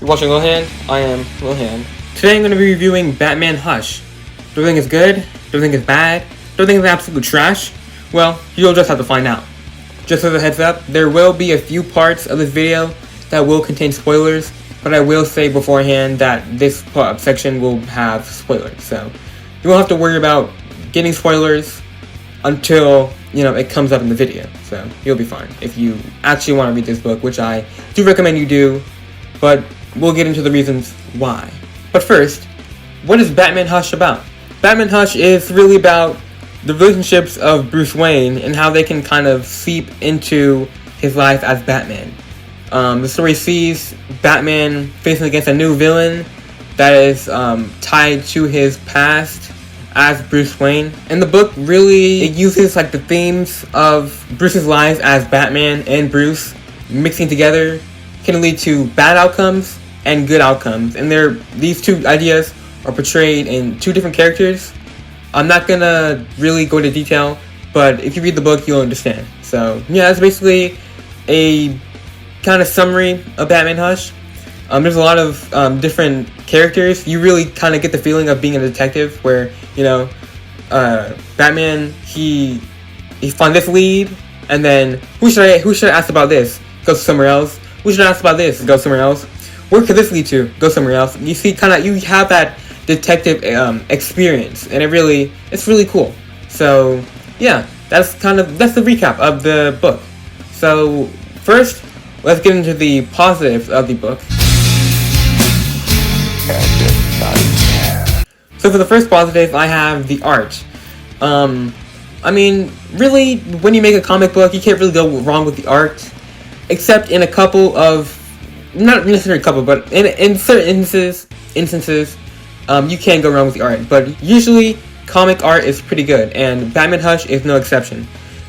You're watching Lil Hand. I am Lil Hand. Today I'm going to be reviewing Batman Hush. Do I think it's good? Do I think it's bad? Do I think it's absolute trash? Well, you'll just have to find out. Just as a heads up, there will be a few parts of this video that will contain spoilers, but I will say beforehand that this section will have spoilers, so you won't have to worry about getting spoilers until, it comes up in the video, so you'll be fine if you actually want to read this book, which I do recommend you do, but we'll get into the reasons why. But first, what is Batman Hush about? Batman Hush is really about the relationships of Bruce Wayne and how they can kind of seep into his life as Batman. The story sees Batman facing against a new villain that is tied to his past as Bruce Wayne. And the book really, it uses the themes of Bruce's lives as Batman and Bruce mixing together can lead to bad outcomes and good outcomes. And these two ideas are portrayed in two different characters. I'm not gonna really go into detail, but if you read the book, you'll understand. So yeah, it's basically a kind of summary of Batman Hush. There's a lot of different characters. You really kind of get the feeling of being a detective, where Batman he finds this lead, and then who should I ask about this? Goes somewhere else. Who should I ask about this? Goes somewhere else. Where could this lead to? Go somewhere else. You see, you have that detective experience, and it's really cool. So yeah, that's the recap of the book. So first, let's get into the positives of the book. So for the first positive, I have the art. Really, when you make a comic book, you can't really go wrong with the art, except in a couple of, not necessarily a couple, but in certain instances, you can go wrong with the art. But usually, comic art is pretty good, and Batman Hush is no exception.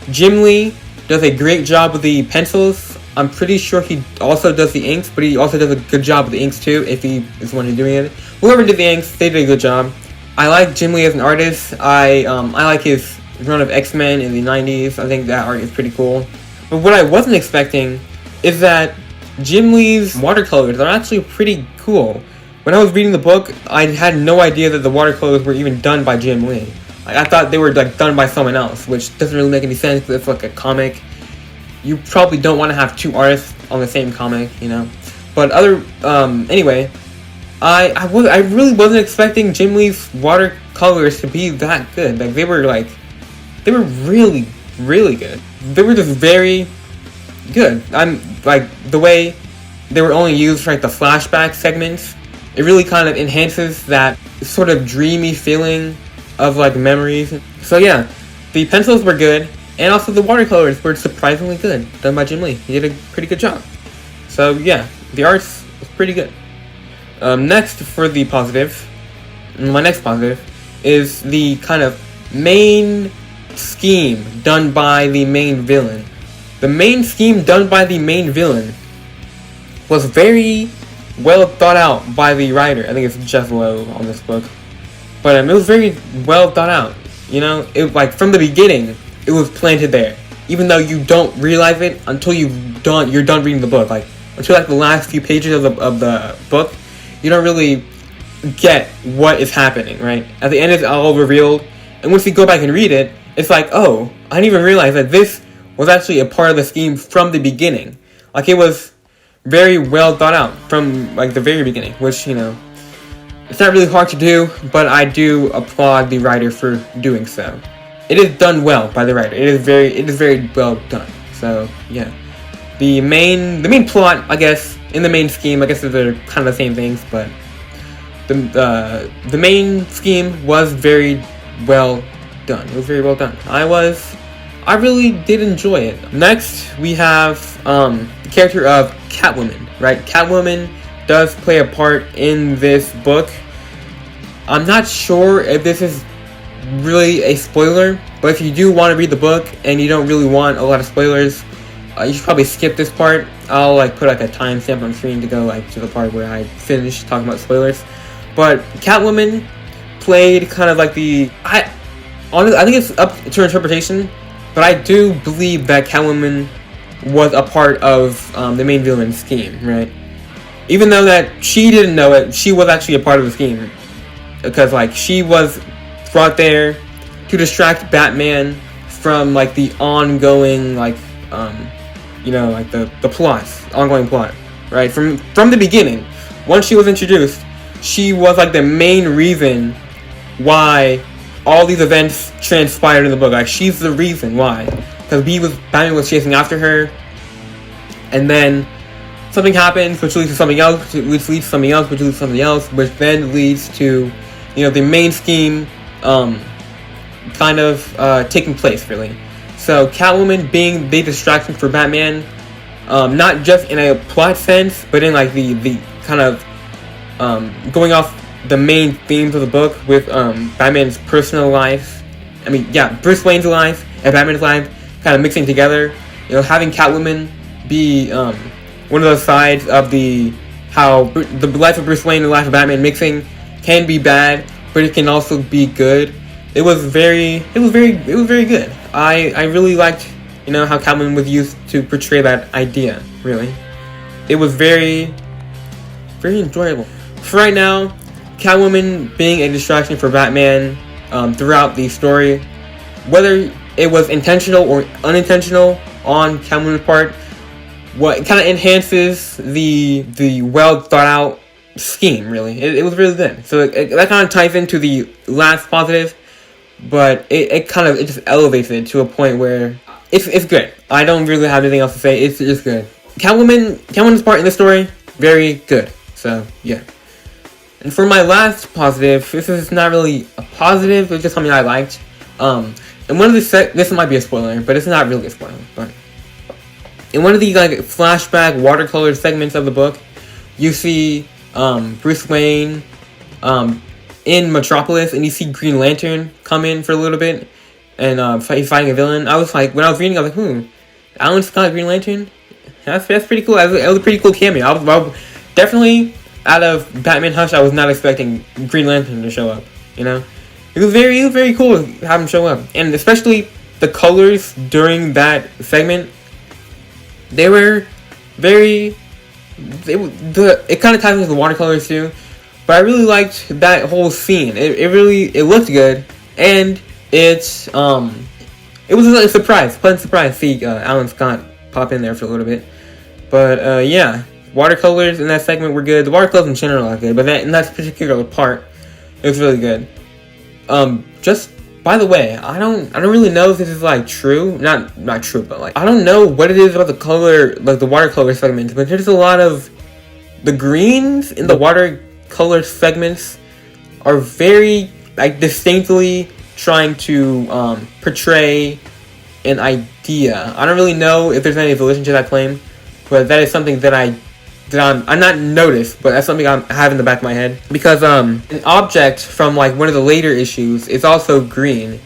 Jim Lee does a great job with the pencils. I'm pretty sure he also does the inks, but he also does a good job with the inks too, if he is the one who's doing it. Whoever did the inks, they did a good job. I like Jim Lee as an artist. I like his run of X-Men in the 90s. I think that art is pretty cool. But what I wasn't expecting is that Jim Lee's watercolors are actually pretty cool. When I was reading the book, I had no idea that the watercolors were even done by Jim Lee. I thought they were done by someone else, which doesn't really make any sense because it's a comic. You probably don't want to have two artists on the same comic, But anyway, I really wasn't expecting Jim Lee's watercolors to be that good. They were really, really good. They were just very good. The way they were only used for the flashback segments, it really kind of enhances that sort of dreamy feeling of memories. So yeah, the pencils were good, and also the watercolors were surprisingly good, done by Jim Lee. He did a pretty good job. So yeah, the art's pretty good. Next, for the positive, my next positive is the kind of main scheme done by the main villain. The main scheme done by the main villain was very well thought out by the writer. I think it's Jeph Loeb on this book. But it was very well thought out. It from the beginning, it was planted there. Even though you don't realize it until you're done reading the book. Until the last few pages of the book, you don't really get what is happening, right? At the end, it's all revealed. And once you go back and read it, it's oh, I didn't even realize that this was actually a part of the scheme from the beginning. It was very well thought out from the very beginning, which it's not really hard to do, but I do applaud the writer for doing so. It is done well by the writer. It is very well done. So yeah, the main plot, I guess, in the main scheme, I guess they're kind of the same things, but the main scheme was very well done. It was very well done. I really did enjoy it. Next, we have the character of Catwoman, right? Catwoman does play a part in this book. I'm not sure if this is really a spoiler, but if you do want to read the book and you don't really want a lot of spoilers, you should probably skip this part. I'll put a timestamp on screen to go to the part where I finish talking about spoilers. But Catwoman played kind of I think it's up to interpretation, but I do believe that Catwoman was a part of the main villain's scheme, right? even though that she didn't know it, she was actually a part of the scheme. Because, like, she was brought there to distract Batman from, like, the ongoing, like, like, the plot, ongoing plot, right? From the beginning, once she was introduced, she was, like, the main reason why all these events transpired in the book. Like, she's the reason why. Because Batman was chasing after her, and then something happens, which leads to something else, which leads to something else, which leads to something else, which then leads to, the main scheme, kind of, taking place, really. So, Catwoman being the distraction for Batman, not just in a plot sense, but in, like, the kind of, going off the main themes of the book with, Batman's personal life. I mean, yeah, Bruce Wayne's life and Batman's life kind of mixing together. Having Catwoman be, one of those sides of how the life of Bruce Wayne and the life of Batman mixing can be bad, but it can also be good. It was very good. I really liked, how Catwoman was used to portray that idea, really. It was very, very enjoyable. For right now, Catwoman being a distraction for Batman, throughout the story, whether it was intentional or unintentional on Catwoman's part, what kind of enhances the well thought out scheme, really. It was really good. So that kind of ties into the last positive, but it just elevates it to a point where it's good. I don't really have anything else to say. It's just good. Catwoman's part in the story, very good. So yeah. And for my last positive, this is not really a positive, it's just something I liked. And one of this might be a spoiler, but it's not really a spoiler. But in one of the like flashback watercolor segments of the book, you see Bruce Wayne in Metropolis, and you see Green Lantern come in for a little bit, and he's fighting a villain. I was like, when I was reading, I was like, Alan Scott Green Lantern? That's pretty cool. It was a pretty cool cameo. I was definitely, out of Batman Hush, I was not expecting Green Lantern to show up, It was very cool to have him show up. And especially the colors during that segment, they were very... It kind of ties into the watercolors too. But I really liked that whole scene. It looked good. And it was a surprise, pleasant surprise to see Alan Scott pop in there for a little bit. But yeah, watercolors in that segment were good. The watercolors in general are good, but in that particular part, it was really good. Just by the way, I don't really know if this is like true, not true, but like I don't know what it is about the color, like the watercolor segments, but there's a lot of the greens in the watercolor segments are very like distinctly trying to portray an idea. I don't really know if there's any validity to that claim, but that is something that I'm not noticed, but that's something I have in the back of my head. Because an object from like one of the later issues is also green.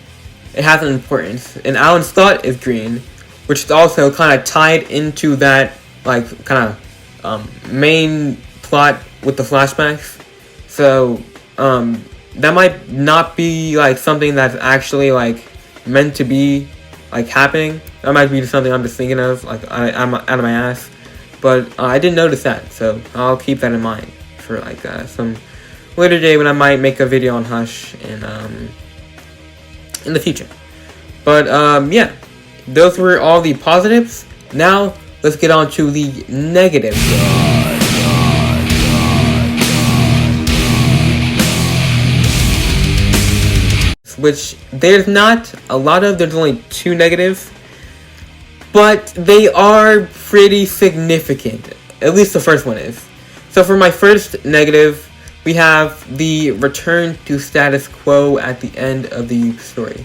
It has an importance. And Alan Scott is green, which is also kind of tied into that like kind of main plot with the flashbacks. So that might not be like something that's actually like meant to be like happening. That might be something I'm just thinking of, like I'm out of my ass. But I didn't notice that, so I'll keep that in mind for like some later day when I might make a video on Hush in the future. But yeah, those were all the positives. Now let's get on to the negatives. Which there's not a lot of. There's only 2 negatives. But they are pretty significant. At least the first one is. So for my first negative, we have the return to status quo at the end of the story.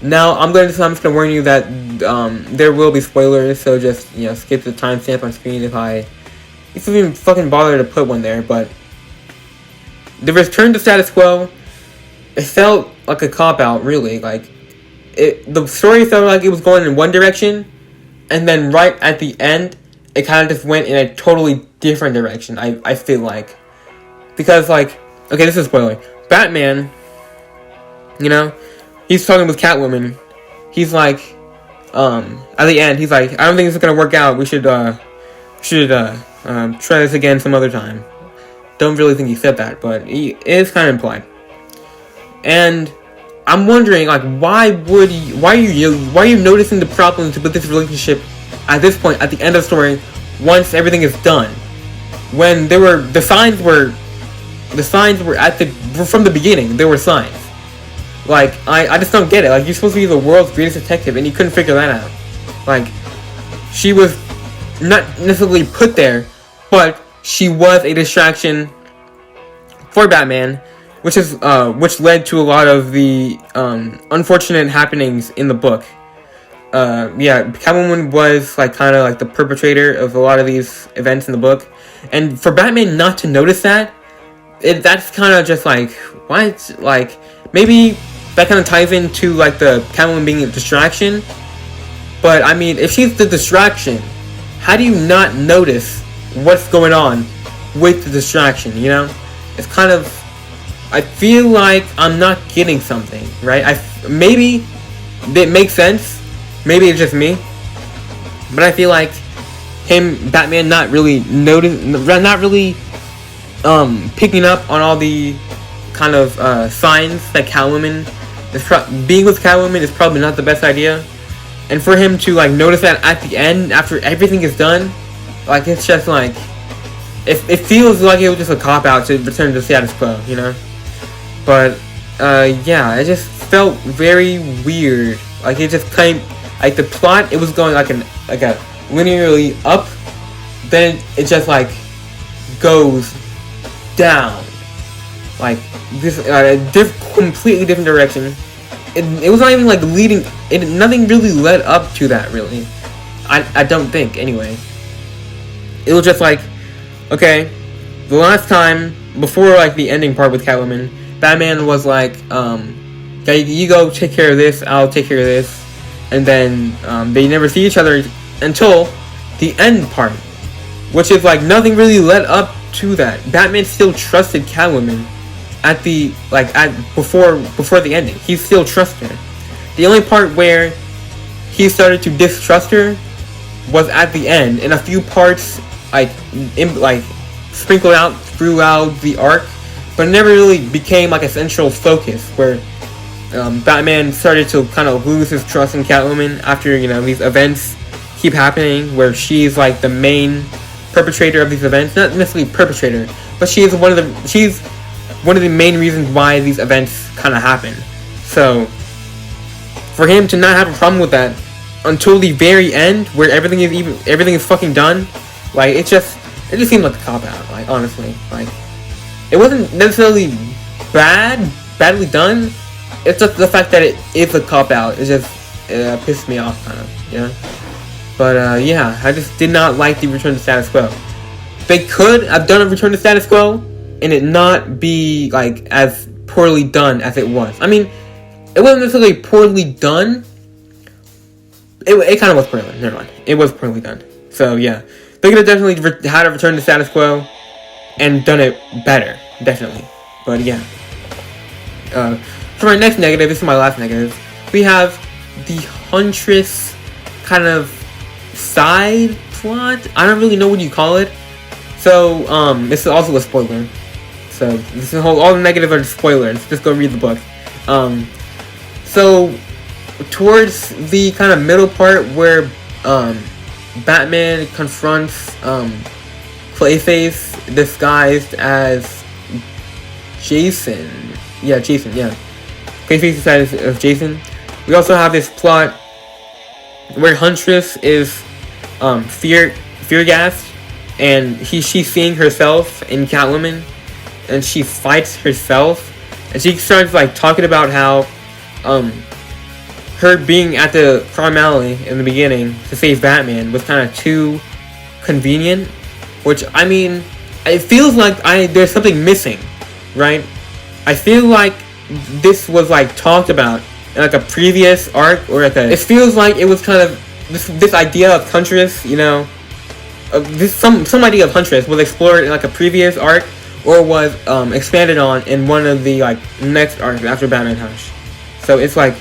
Now, I'm just going to warn you that there will be spoilers, so just, skip the timestamp on screen if you even fucking bother to put one there. But the return to status quo, it felt like a cop-out, really. Like, the story felt like it was going in one direction, and then right at the end, it kind of just went in a totally different direction, I feel like. Because, like, okay, this is a spoiler. Batman, he's talking with Catwoman. He's like, at the end, he's like, I don't think this is gonna work out. We should Try this again some other time. Don't really think he said that, but it is kind of implied. And I'm wondering, like, why are you noticing the problems with this relationship at this point, at the end of the story, once everything is done? When the signs were from the beginning, there were signs. Like, I just don't get it. Like, you're supposed to be the world's greatest detective, and you couldn't figure that out. Like, she was not necessarily put there, but she was a distraction for Batman, which led to a lot of the unfortunate happenings in the book. Catwoman was like kind of like the perpetrator of a lot of these events in the book, and for Batman not to notice that's kind of just like, what? Like, maybe that kind of ties into like the Catwoman being a distraction. But I mean, if she's the distraction, how do you not notice what's going on with the distraction? You know, it's kind of, I feel like I'm not getting something, right? Maybe it makes sense. Maybe it's just me, but I feel like Batman, not really picking up on all the kind of signs that Catwoman being with Catwoman is probably not the best idea. And for him to like notice that at the end, after everything is done, like, it's just like, it feels like it was just a cop out to return to the status quo, you know. But it just felt very weird. Like, it just kind, like, the plot, it was going like a linearly up, then it just like goes down, like this completely different direction. It was not even like leading. Nothing really led up to that, really. I don't think, anyway. It was just like, okay, the last time before like the ending part with Catwoman, Batman was like, okay, you go take care of this, I'll take care of this, and then they never see each other until the end part, which is like nothing really led up to that. Batman still trusted Catwoman before the ending. He still trusted her. The only part where he started to distrust her was at the end, and a few parts like sprinkled out throughout the arc, but it never really became like a central focus where Batman started to kind of lose his trust in Catwoman after, you know, these events keep happening where she's like the main perpetrator of these events. Not necessarily perpetrator, but she's one of the main reasons why these events kind of happen. So for him to not have a problem with that until the very end, where everything is fucking done, like, it just seemed like a cop out. Like, honestly, like, it wasn't necessarily badly done. It's just the fact that it is a cop out. It just pissed me off, kind of, yeah. But I just did not like the Return to Status Quo. They could have done a Return to Status Quo and it not be like as poorly done as it was. I mean, it wasn't necessarily poorly done. It kind of was poorly done. Never mind. It was poorly done. So yeah, they could have definitely had a Return to Status Quo and done it better, definitely. But yeah. For my next negative, this is my last negative. We have the Huntress kind of side plot. I don't really know what you call it. So this is also a spoiler. So this is all the negatives are spoilers. Just go read the book. So towards the kind of middle part where Batman confronts Clayface disguised as Jason. Jason. Clayface disguised as Jason. We also have this plot where Huntress is fear gassed, and she's seeing herself in Catwoman, and she fights herself, and she starts like talking about how her being at the crime alley in the beginning to save Batman was kind of too convenient, which, I mean, it feels like there's something missing, right? I feel like this was like talked about in like a previous arc, or like it feels like it was kind of this idea of Huntress, you know, some idea of Huntress was explored in like a previous arc, or was expanded on in one of the like next arcs after Batman Hush. So it's like,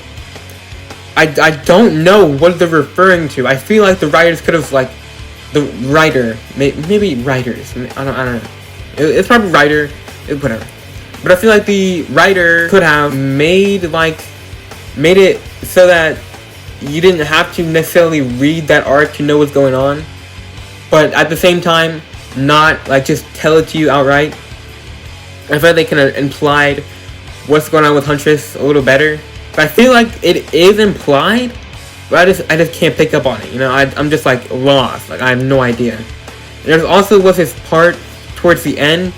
I don't know what they're referring to. I feel like the writers could have like the writer, maybe writers, I don't know. It's probably writer, whatever. But I feel like the writer could have made it so that you didn't have to necessarily read that arc to know what's going on, but at the same time, not like just tell it to you outright. I feel like they kind of implied what's going on with Huntress a little better. But I feel like it is implied, but I just can't pick up on it. You know, I'm just like lost. Like I have no idea. There also was this part towards the end,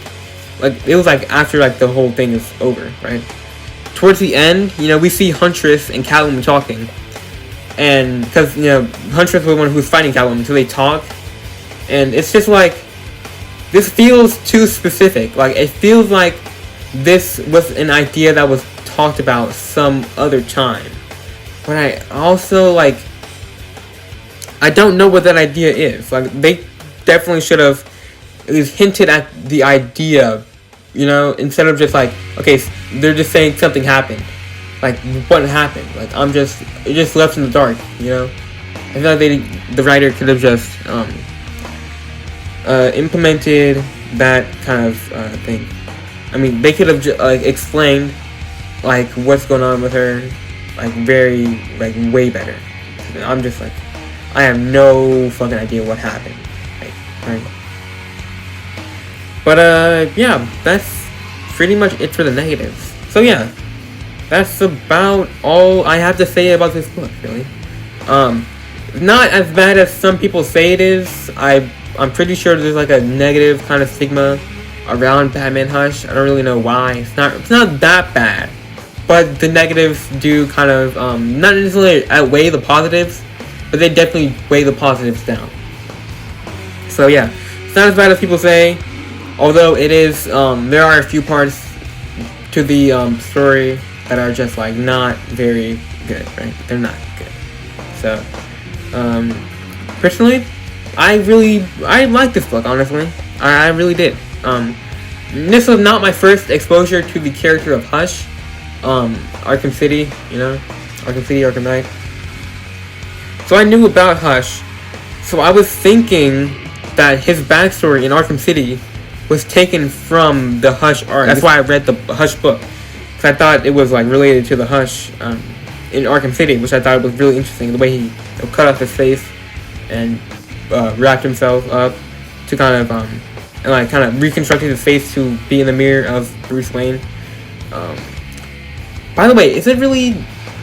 like it was like after like the whole thing is over, right? Towards the end, you know, we see Huntress and Callum talking, and because you know Huntress was the one who's fighting Callum, so they talk, and it's just like this feels too specific. Like it feels like this was an idea that was talked about some other time. But I also like I don't know what that idea is. Like they definitely should have at least hinted at the idea, you know, instead of just like, okay, they're just saying something happened. Like what happened? Like it just left in the dark, you know. I feel like the writer could have just implemented that kind of thing. I mean, they could have like explained like what's going on with her, like very like way better. I'm just like, I have no fucking idea what happened. Like, right? But yeah, that's pretty much it for the negatives. So yeah, that's about all I have to say about this book, really. Not as bad as some people say it is. I'm pretty sure there's like a negative kind of stigma around Batman Hush. I don't really know why. It's not that bad, but the negatives do kind of not necessarily outweigh the positives, but they definitely weigh the positives down. So yeah, it's not as bad as people say. Although it is, there are a few parts to the story that are just like not very good, right? They're not good. So, personally, I like this book, honestly. I really did. This was not my first exposure to the character of Hush. Arkham City, you know? Arkham City, Arkham Knight. So I knew about Hush. So I was thinking that his backstory in Arkham City was taken from the Hush arc. That's why I read the Hush book. Because I thought it was like related to the Hush in Arkham City, which I thought was really interesting. The way he cut off his face and wrapped himself up to kind of reconstructed his face to be in the mirror of Bruce Wayne. By the way, is it really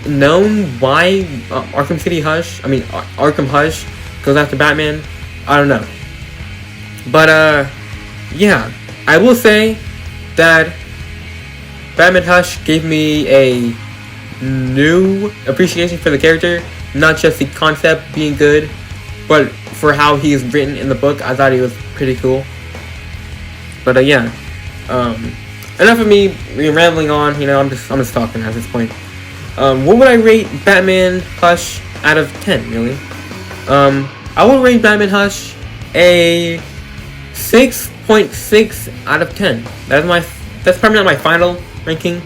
known why Arkham City Hush, Arkham Hush goes after Batman? I don't know. But yeah, I will say that Batman Hush gave me a new appreciation for the character. Not just the concept being good, but for how he is written in the book. I thought he was pretty cool. But yeah, enough of me rambling on. You know, I'm just talking at this point. What would I rate Batman Hush out of 10? Really? I will rate Batman Hush a 6.6 out of 10. That's probably not my final rating,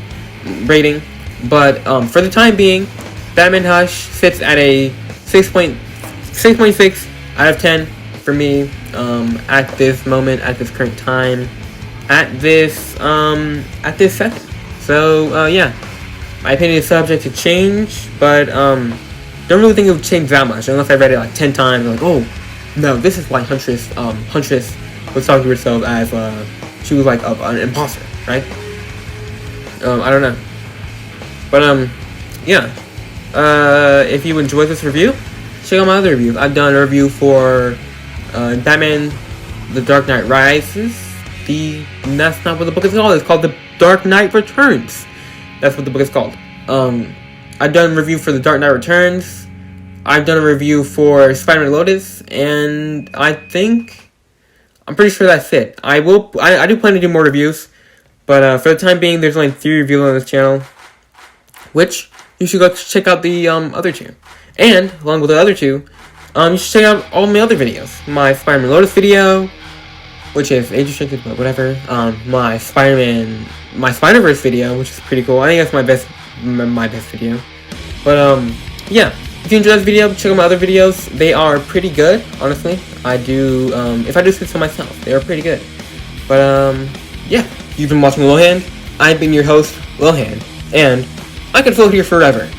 but for the time being, Batman Hush sits at a 6.6 out of 10 for me at this moment, at this current time, at this second. So yeah, my opinion is subject to change, but don't really think it would change that much unless I read it like 10 times. Like, oh no, this is why Huntress was talking to herself as she was like an imposter, right? I don't know, but yeah. If you enjoyed this review, check out my other reviews. I've done a review for Batman: The Dark Knight Rises. That's not what the book is called. It's called The Dark Knight Returns. That's what the book is called. I've done a review for The Dark Knight Returns. I've done a review for Spider-Man Lotus, and I'm pretty sure that's it. I do plan to do more reviews, but for the time being, there's only 3 reviews on this channel, which you should go check out the other 2. And along with the other 2, you should check out all my other videos. My Spider-Man Lotus video, which is age restricted, but whatever. My Spider-Verse video, which is pretty cool. I think that's my best video. But yeah, if you enjoyed this video, check out my other videos. They are pretty good, honestly. I do, if I do say so myself, they are pretty good. But, yeah, you've been watching Lohan. I've been your host, Lohan, and I could float here forever.